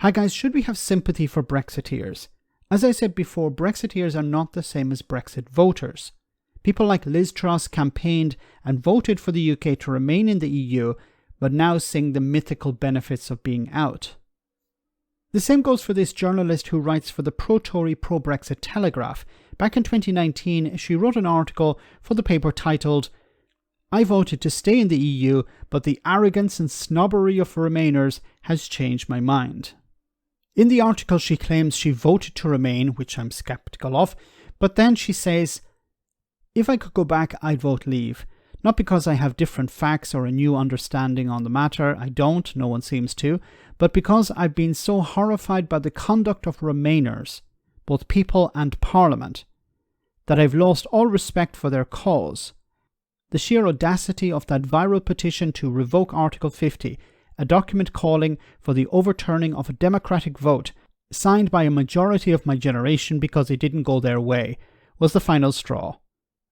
Hi guys, should we have sympathy for Brexiteers? As I said before, Brexiteers are not the same as Brexit voters. People like Liz Truss campaigned and voted for the UK to remain in the EU, but now sing the mythical benefits of being out. The same goes for this journalist who writes for the pro-Tory, pro-Brexit Telegraph. Back in 2019, she wrote an article for the paper titled, "I voted to stay in the EU, but the arrogance and snobbery of Remainers has changed my mind." In the article, she claims she voted to remain, which I'm sceptical of, but then she says, "If I could go back, I'd vote leave. Not because I have different facts or a new understanding on the matter, I don't, no one seems to, but because I've been so horrified by the conduct of Remainers, both people and Parliament, that I've lost all respect for their cause. The sheer audacity of that viral petition to revoke Article 50, a document calling for the overturning of a democratic vote, signed by a majority of my generation because it didn't go their way, was the final straw.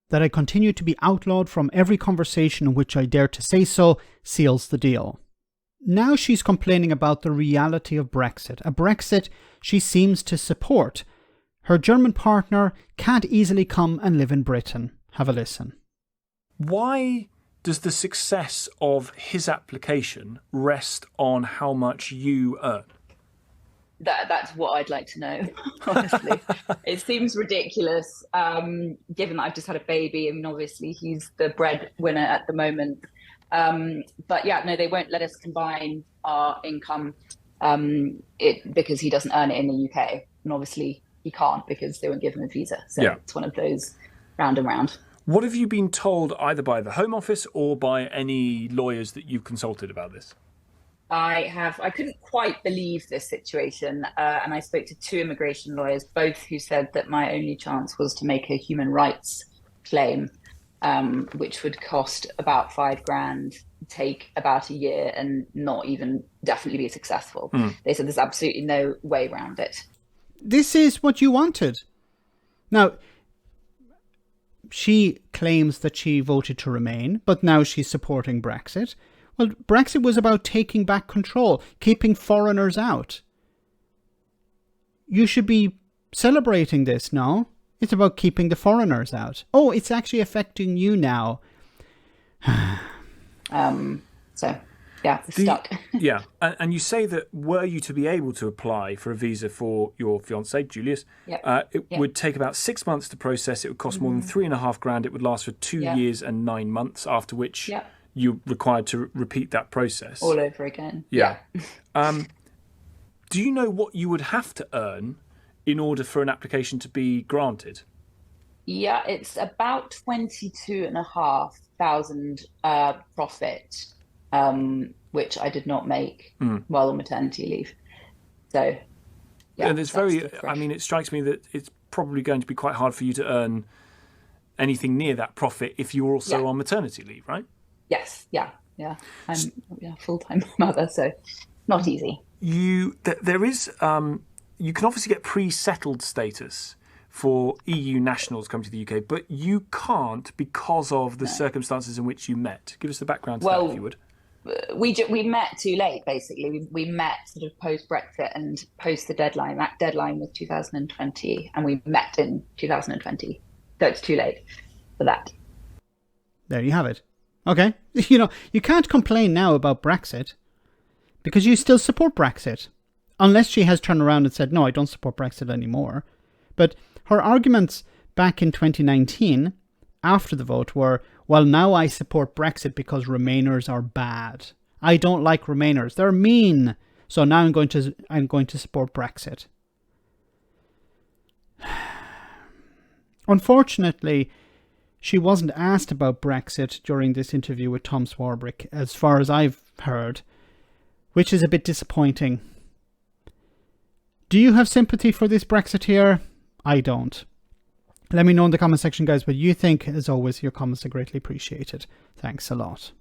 That I continue to be outlawed from every conversation in which I dare to say so seals the deal." Now she's complaining about the reality of Brexit, a Brexit she seems to support. Her German partner can't easily come and live in Britain. Have a listen. Why does the success of his application rest on how much you earn? That's what I'd like to know, honestly. It seems ridiculous, given that I've just had a baby. I mean, obviously, he's the breadwinner at the moment. But yeah, no, they won't let us combine our income because he doesn't earn it in the UK. And obviously, he can't because they won't give him a visa. So It's one of those round and round. What have you been told either by the Home Office or by any lawyers that you've consulted about this? I couldn't quite believe this situation, and I spoke to 2 immigration lawyers, both who said that my only chance was to make a human rights claim, which would cost about $5,000, take about a year, and not even definitely be successful. They said there's absolutely no way around it. This is what you wanted. Now, she claims that she voted to remain, but now she's supporting Brexit. Well, Brexit was about taking back control, keeping foreigners out. You should be celebrating this, no? It's about keeping the foreigners out. Oh, it's actually affecting you now. Stuck. Yeah, and you say that were you to be able to apply for a visa for your fiancé, Julius, it would take about 6 months to process. It would cost more than $3,500. It would last for 2 years and 9 months, after which you're required to repeat that process. All over again. Yeah. Do you know what you would have to earn in order for an application to be granted? Yeah, it's about 22,500 profit, which I did not make while on maternity leave. So, and it's it strikes me that it's probably going to be quite hard for you to earn anything near that profit if you're also on maternity leave, right? Yes, yeah. I'm a full-time mother, so not easy. There is, you can obviously get pre-settled status for EU nationals coming to the UK, but you can't because of the circumstances in which you met. Give us the background to that, if you would. We met too late, basically. We met sort of post-Brexit and post the deadline. That deadline was 2020, and we met in 2020. So it's too late for that. There you have it. Okay. You can't complain now about Brexit because you still support Brexit. Unless she has turned around and said, no, I don't support Brexit anymore. But her arguments back in 2019, after the vote, were, well, now I support Brexit because Remainers are bad. I don't like Remainers. They're mean. So now I'm going to support Brexit. Unfortunately, she wasn't asked about Brexit during this interview with Tom Swarbrik, as far as I've heard, which is a bit disappointing. Do you have sympathy for this Brexiteer? I don't. Let me know in the comment section, guys, what you think. As always, your comments are greatly appreciated. Thanks a lot.